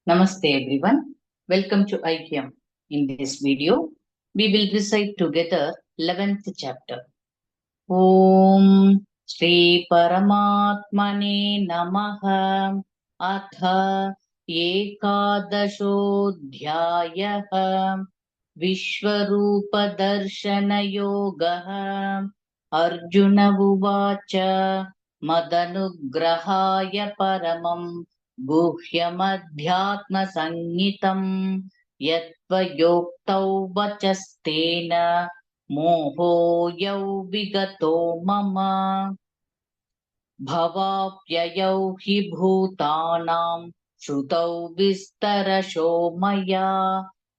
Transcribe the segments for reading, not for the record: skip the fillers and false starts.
Namaste everyone. Welcome to IQM. In this video, we will recite together 11th chapter. Om Shri Paramatmane Namaha Atha Ekadashodhyayaha Vishwarupa Darshana Yogaha Arjuna Uvacha Madanugrahaya Paramam गुह्यमध्यात्मसंज्ञितम् यत्त्वयोक्तौ वचस्तेन मोहोऽयौ विगतो मम भवाप्ययौ हि भूतानां श्रुतौ विस्तरशो मया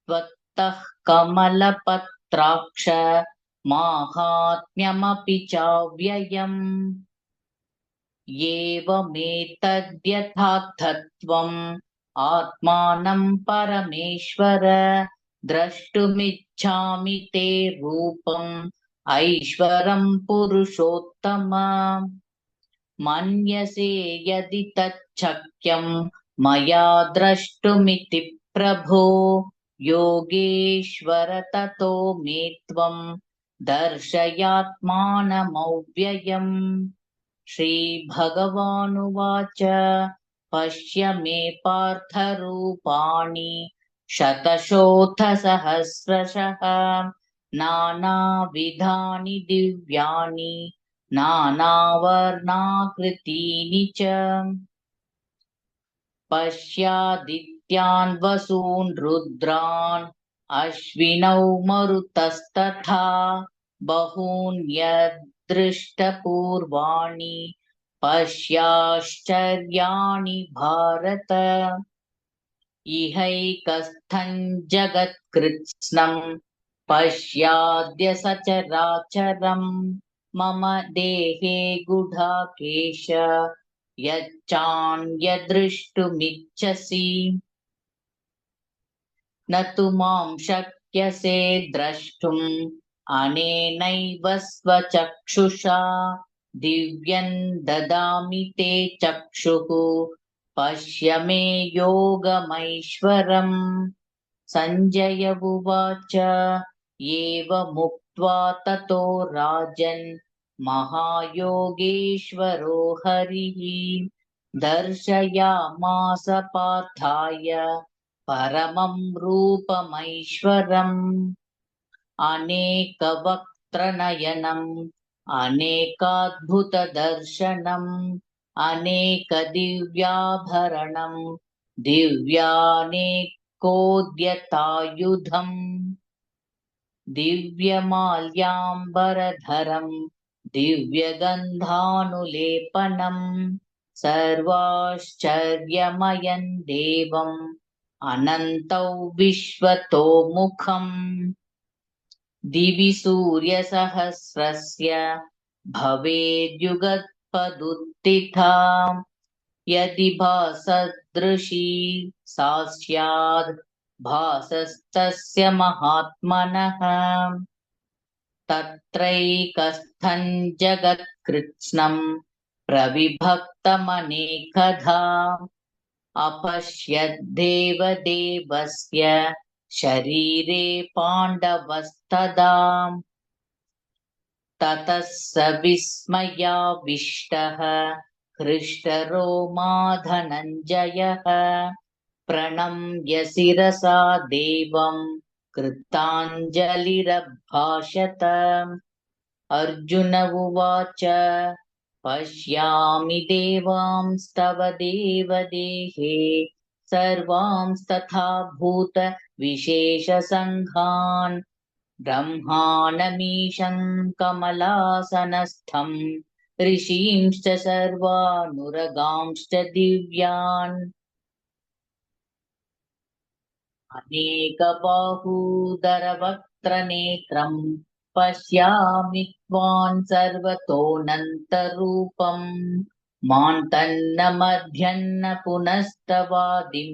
त्वत्तः कमलपत्राक्ष माहात्म्यमपि चाव्ययम् एवमेतद्यथार्थत्वम् आत्मानं परमेश्वर द्रष्टुमिच्छामि ते रूपम् ऐश्वरं पुरुषोत्तम मन्यसे यदि तच्छक्यं मया द्रष्टुमिति प्रभो योगेश्वर ततो मे त्वं दर्शयात्मानमव्ययम् श्रीभगवानुवाच पश्य मे पार्थरूपाणि शतशोऽथसहस्रशः नानाविधानि दिव्यानि नानावर्णाकृतीनि च पश्यादित्यान् वसून् रुद्रान् अश्विनौ मरुतस्तथा बहून्यदृष्टपूर्वाणि पश्याश्चर्याणि भारत इहैकस्थं जगत्कृत्स्नं पश्याद्य सचराचरम् मम देहे गुडाकेश यच्चान्यद्रष्टुमिच्छसि न तु मां शक्यसे द्रष्टुम् अनेनैव स्वचक्षुषा दिव्यं ददामि ते चक्षुः पश्य मे योगमैश्वरम् सञ्जय उवाच एवमुक्त्वा ततो राजन् महायोगेश्वरो हरिः दर्शयामास पार्थाय परमं रूपमैश्वरम् अनेकवक्त्रनयनम् अनेकाद्भुतदर्शनम् अनेकदिव्याभरणम् दिव्यानेकोद्यतायुधम् दिव्यमाल्याम्बरधरम् दिव्यगन्धानुलेपनम् सर्वाश्चर्यमयं देवम् अनन्तौ विश्वतोमुखम् दिवि सूर्यसहस्रस्य भवेद्युगत्पदुत्थिता यदि भासदृशी सा स्याद् भासस्तस्य महात्मनः तत्रैकस्थं जगत्कृत्स्नं प्रविभक्तमनेकधा अपश्यद्देवदेवस्य शरीरे पाण्डवस्तदा ततः स विस्मयाविष्टः हृष्टरोमा धनञ्जयः प्रणम्य शिरसा देवं कृताञ्जलिरभाषत अर्जुन उवाच पश्यामि देवांस्तव देवदेहे सर्वांस्तथा भूतविशेषसङ्घान् ब्रह्माणमीशं कमलासनस्थं ऋषींश्च सर्वानुरगांश्च दिव्यान् अनेकबाहूदरवक्त्रनेत्रम् पश्यामि त्वां सर्वतोऽनन्तरूपम् मान्तन्न मध्यन्न पुनस्तवादिं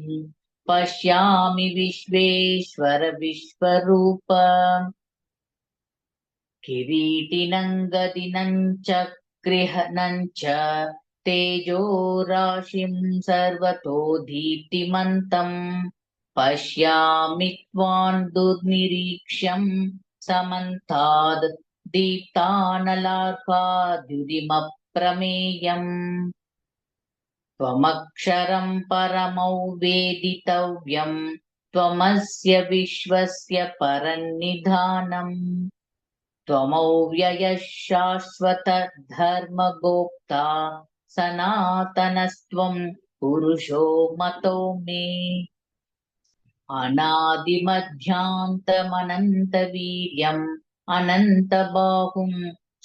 पश्यामि विश्वेश्वर विश्वरूप किरीटिनं गदिनं च गृहणं च तेजो राशिं सर्वतो दीप्तिमन्तम् पश्यामि त्वां दुर्निरीक्ष्यं समन्ताद् दीप्तानलार्काद्युतिमप्रमेयम् त्वमक्षरं परमौ वेदितव्यम् त्वमस्य विश्वस्य परन्निधानम् त्वमव्ययः शाश्वत धर्मगोप्ता सनातनस्त्वं पुरुषो मतो मे अनादिमध्यान्तमनन्तवीर्यम् अनन्तबाहुं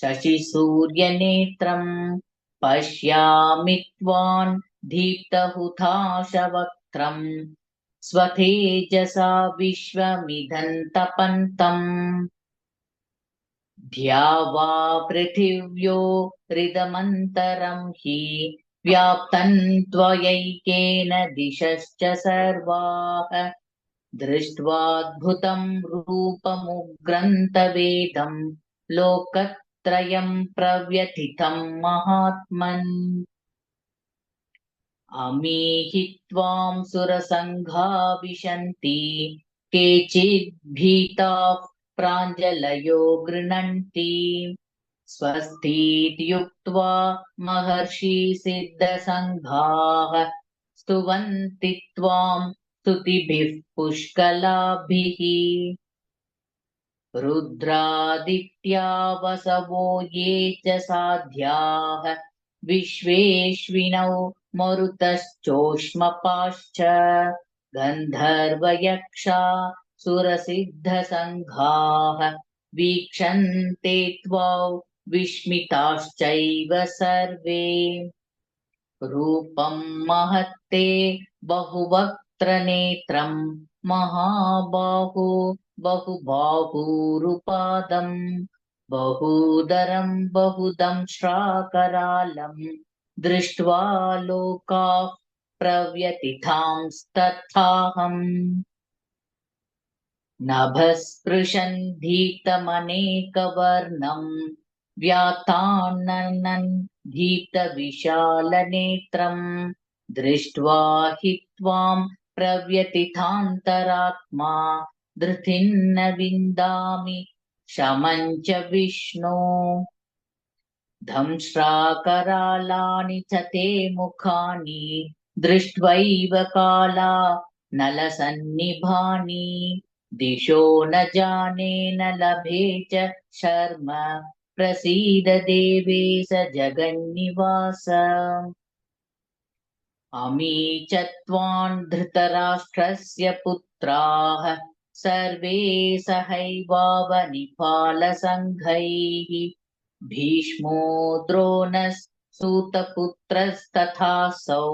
शशिसूर्यनेत्रम् पश्यामि त्वां दीप्तहुताशवक्त्रम् स्वतेजसा विश्वमिदन्तपन्तम् ध्यावा पृथिव्योरिदमन्तरं हि व्याप्तं त्वयैकेन दिशश्च सर्वाः दृष्ट्वाद्भुतं रूपमुग्रन्थवेदं लोकत्रयं प्रव्यथितं महात्मन् अमीहि त्वां सुरसङ्घा विशन्ति केचिद्भीताः प्राञ्जलयो गृह्णन्ति स्वस्तीत्युक्त्वा महर्षिसिद्धसङ्घाः स्तुवन्ति त्वां स्तुतिभिः पुष्कलाभिः रुद्रादित्या वसवो ये च साध्याः विश्वेश्विनौ मरुतश्चोष्मपाश्च गन्धर्वयक्षा सुरसिद्धसङ्घाः वीक्षन्ते त्वां विस्मिताश्चैव सर्वे रूपं महत्ते बहुवक्त्रनेत्रं महाबाहो बहुबाहुरुपादं बहूदरं बहुदंष्ट्राकरालं दृष्ट्वा लोकाः प्रव्यथितांस्तथाहम् नभस्पृशन् दीप्तमनेकवर्णं व्याताननं दीप्तविशालनेत्रं दृष्ट्वा हि त्वां प्रव्यथितान्तरात्मा धृतिर्न विन्दामि शमं च विष्णो दंष्ट्राकरालानि च ते मुखानि दृष्ट्वैव काला नलसन्निभानि दिशो न जाने न लभे च शर्म प्रसीद देवेश जगन्निवास अमी च त्वां धृतराष्ट्रस्य पुत्राः सर्वे सहैवावनिपालसङ्घैः भीष्मो द्रोणस्तूतपुत्रस्तथासौ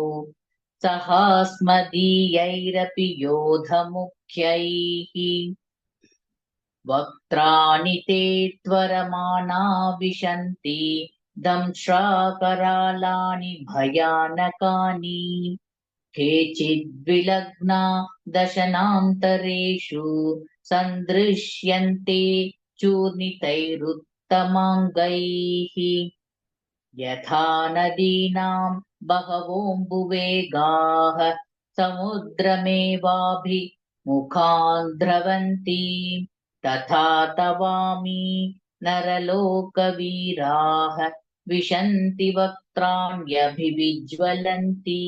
सहास्मदीयैरपि योधमुख्यैः वक्त्राणि ते त्वरमाणा विशन्ति दंष्ट्राकरालानि भयानकानि केचिद्विलग्ना दशनान्तरेषु सन्दृश्यन्ते चूर्णितैरुत्तमाङ्गैः यथा नदीनां बहवोऽम्बुवेगाः समुद्रमेवाभिमुखान् द्रवन्ति तथा तवामि नरलोकवीराः विशन्ति वक्त्राण्यभिविज्वलन्ति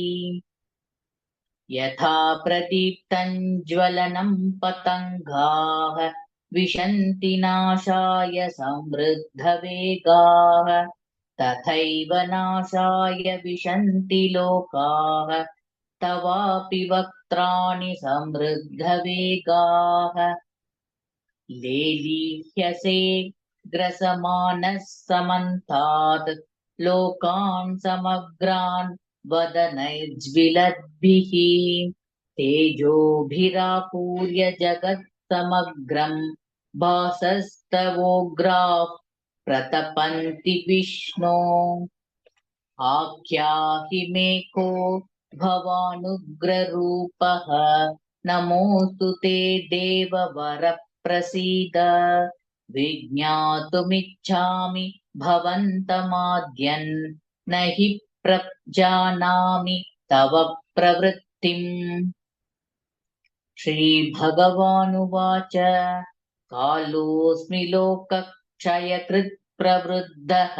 यथा प्रदीप्तं ज्वलनं पतङ्गाः विशन्ति नाशाय समृद्धवेगाः तथैव नाशाय विशन्ति लोकाः तवापि वक्त्राणि समृद्धवेगाः लेलीह्यसे ग्रसमानः समन्तात् लोकान् समग्रान् वदनैर्ज्विलद्भिः तेजोभिरापूर्य जगत् समग्रं भासस्तवोग्राः प्रतपन्ति विष्णो आख्याहि मे को भवानुग्ररूपः नमोऽस्तु ते देववर प्रसीद विज्ञातुमिच्छामि भवन्तमाद्यन् न हि प्रजानामि तव प्रवृत्तिम्। श्रीभगवानुवाच कालोऽस्मि लोकक्षयकृत् प्रवृद्धः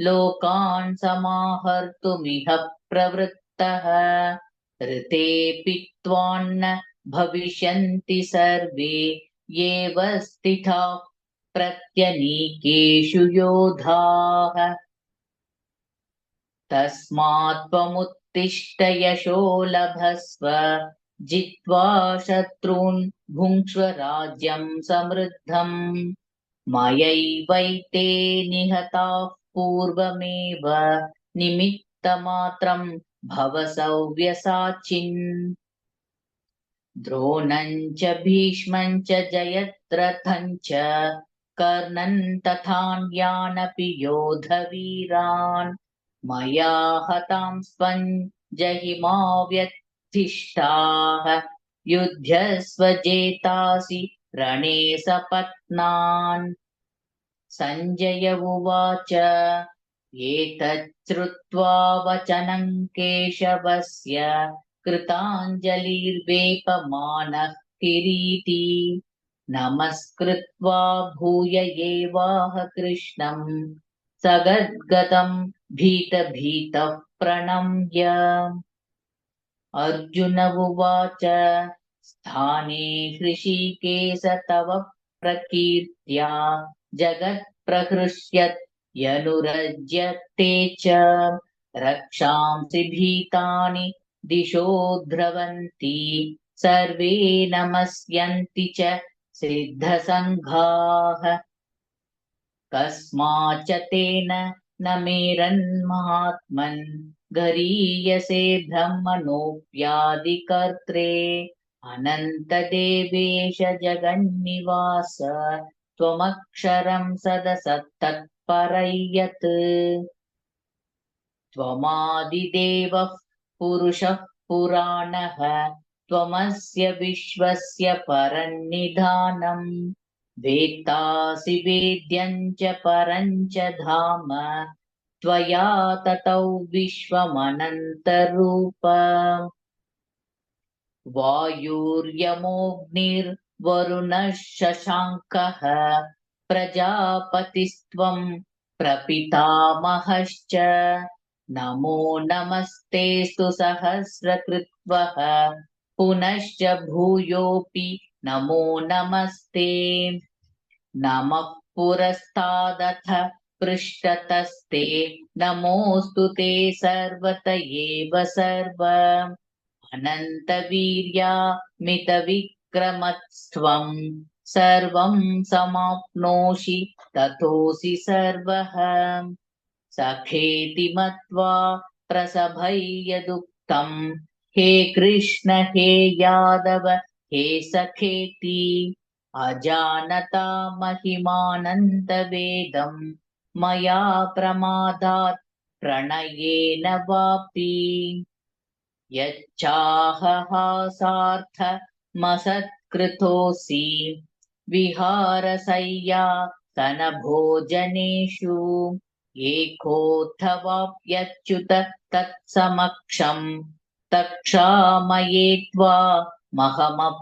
लोकान् समाहर्तुमिह प्रवृत्तः। ऋतेऽपि त्वान्न भविष्यन्ति सर्वे एव स्थिताः प्रत्यनीकेषु योधाः। तस्मात् त्वमुत्तिष्ठ यशो लभस्व जित्वा शत्रून् भुङ्क्ष्व राज्यं समृद्धम्। मयैवैते निहताः पूर्वमेव निमित्तमात्रं भव सव्यसाचिन्। द्रोणं च भीष्मं च जयद्रथं च कर्णं तथान्यानपि योधवीरान् मया हतांस्त्वं जहिमा व्यथिष्ठाः युध्यस्व जेतासि रणे सपत्नान्। सञ्जय उवाच एतच्छ्रुत्वा वचनं केशवस्य कृताञ्जलिर्वेपमानः किरीटी नमस्कृत्वा भूय एवाह कृष्णं सगद्गदं भीतः प्रणम्य। अर्जुन उवाच स्थाने हृषीकेश तव प्रकीर्त्या जगत्प्रहृष्यत् यनुरज्यते च रक्षांसि भीतानि दिशो द्रवन्ति सर्वे नमस्यन्ति च सिद्धसङ्घाः। कस्माच्च तेन न मेरन्महात्मन् गरीयसे ब्रह्मणोऽप्यादिकर्त्रे अनन्तदेवेश जगन्निवास त्वमक्षरं सदसत्तत्परयत्। त्वमादिदेवः पुरुषः पुराणः त्वमस्य विश्वस्य परन्निधानम् वेत्तासि वेद्यं च परं च धाम त्वया ततौ विश्वमनन्तरूप। वायुर्यमोऽग्निर्वरुणः शशाङ्कः प्रजापतिस्त्वं प्रपितामहश्च नमो नमस्तेऽस्तु सहस्रकृत्वः पुनश्च भूयोऽपि नमो नमस्ते। नमः पुरस्तादथ पृष्ठतस्ते नमोऽस्तु ते सर्वत एव सर्व। अनन्तवीर्यामितविक्रमस्त्वं सर्वं समाप्नोषि ततोऽसि सर्वः। सखेति मत्वा प्रसभयदुक्तं हे कृष्ण हे यादव हे सखेति अजानता महिमानन्तवेदं मया प्रमादात् प्रणयेन वापि। यच्चाहहासार्थमसत्कृतोऽसि विहारशय्यासनभोजनेषु एकोऽथवाप्यच्युत तत्समक्षं तक्षामये त्वामहमप्रमेयम्।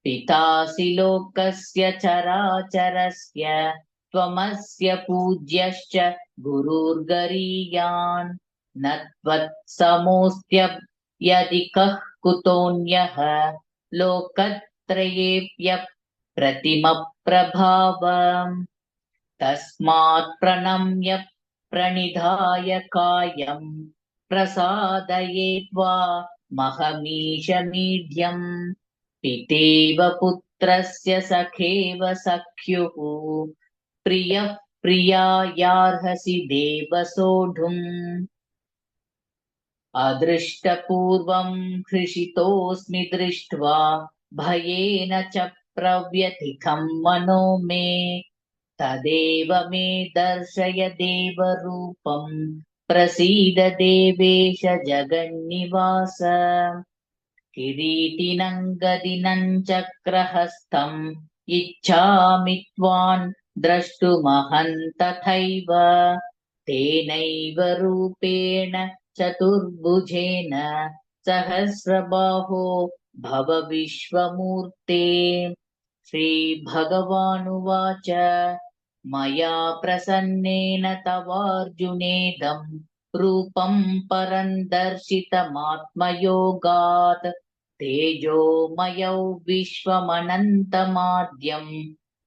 पितासि लोकस्य चराचरस्य त्वमस्य पूज्यश्च गुरुर्गरीयान् न त्वत्समोऽस्त्यधिकः कुतोऽन्यः लोकत्रयेऽप्यप्रतिमप्रभाव। तस्मात् प्रणम्य प्रणिधाय कायं प्रसादये त्वामहमीश मीढ्यम्। पितेव पुत्रस्य सखेव सख्युः प्रियः प्रियायार्हसि देव सोढुम्। अदृष्टपूर्वं हृषितोऽस्मि दृष्ट्वा भयेन च प्रव्यथितं मनो मे तदेव मे दर्शय देवरूपं प्रसीद देवेश जगन्निवास। किरीटिनं गदिनं चक्रहस्तम् इच्छामि त्वान् द्रष्टुमहं तथैव तेनैव रूपेण चतुर्भुजेन सहस्रबाहो भव विश्वमूर्ते। श्रीभगवानुवाच मया प्रसन्नेन तवार्जुनेदं रूपं परं दर्शितमात्मयोगात् तेजोमयौ विश्वमनन्तमाद्यं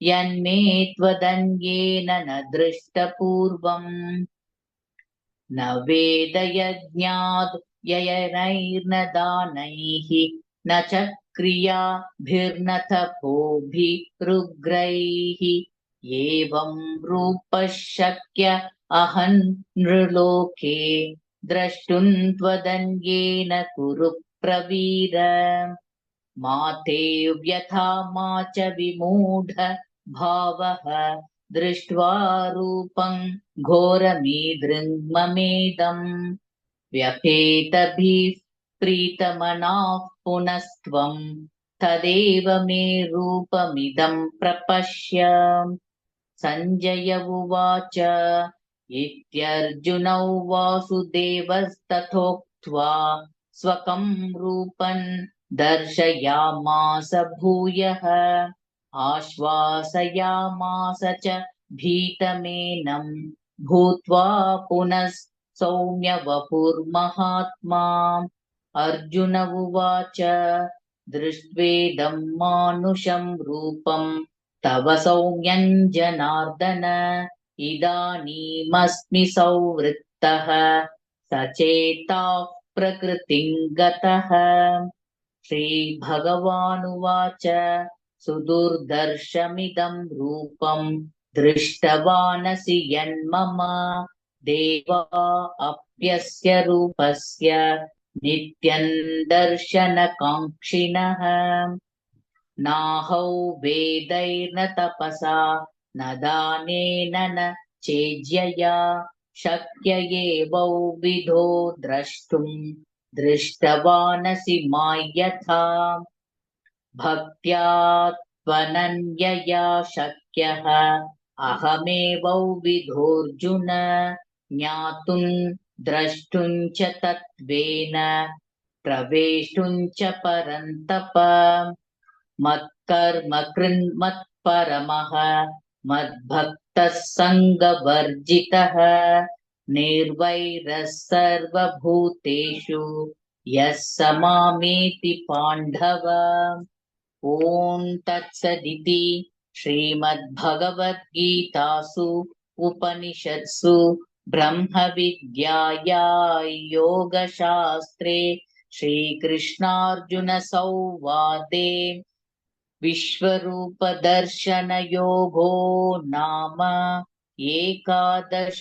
यन्मे त्वदन्येन न दृष्टपूर्वम्। न वेदयज्ञाद् ययनैर्न दानैः न च क्रियाभिर्न तपोभिरुग्रैः एवं रूपः शक्य अहं नृलोके द्रष्टुं त्वदन्येन कुरु प्रवीर। मा ते व्यथा मा च विमूढ भावः दृष्ट्वा रूपं घोरमीदृङ्ममेदम् व्यपेतभिः प्रीतमनाः पुनस्त्वं तदेव मे रूपमिदं प्रपश्य। सञ्जय उवाच इत्यर्जुनौ वासुदेवस्तथोक्त्वा स्वकं रूपं दर्शयामास भूयः आश्वासयामास च भीतमेनं भूत्वा पुनः सौम्य वपुर्महात्मा। अर्जुन उवाच दृष्ट्वेदं मानुषं रूपं तव सौम्यं जनार्दन इदानीमस्मि संवृत्तः सचेताः प्रकृतिं गतः। श्रीभगवानुवाच सुदुर्दर्शमिदं रूपं दृष्टवानसि यन्मम देवा अप्यस्य रूपस्य नित्यं दर्शनकाङ्क्षिणः। नाहौ वेदैर्न तपसा न दानेन न चेज्यया शक्य एवौ विधो द्रष्टुं दृष्टवानसि मायथा। भक्त्या त्वनन्यया शक्यः अहमेवौ विधोऽर्जुन ज्ञातुं द्रष्टुं च तत्त्वेन प्रवेष्टुं च परन्तप। मत्कर्म कृन्मत्परमः मद्भक्तः सङ्गवर्जितः निर्वैरः सर्वभूतेषु यः स मामेति पाण्डव। ॐ तत्सदिति श्रीमद्भगवद्गीतासु उपनिषत्सु ब्रह्मविद्यायां योगशास्त्रे श्रीकृष्णार्जुनसंवादे विश्वरूपदर्शनयोगो नाम एकादशोऽध्यायः।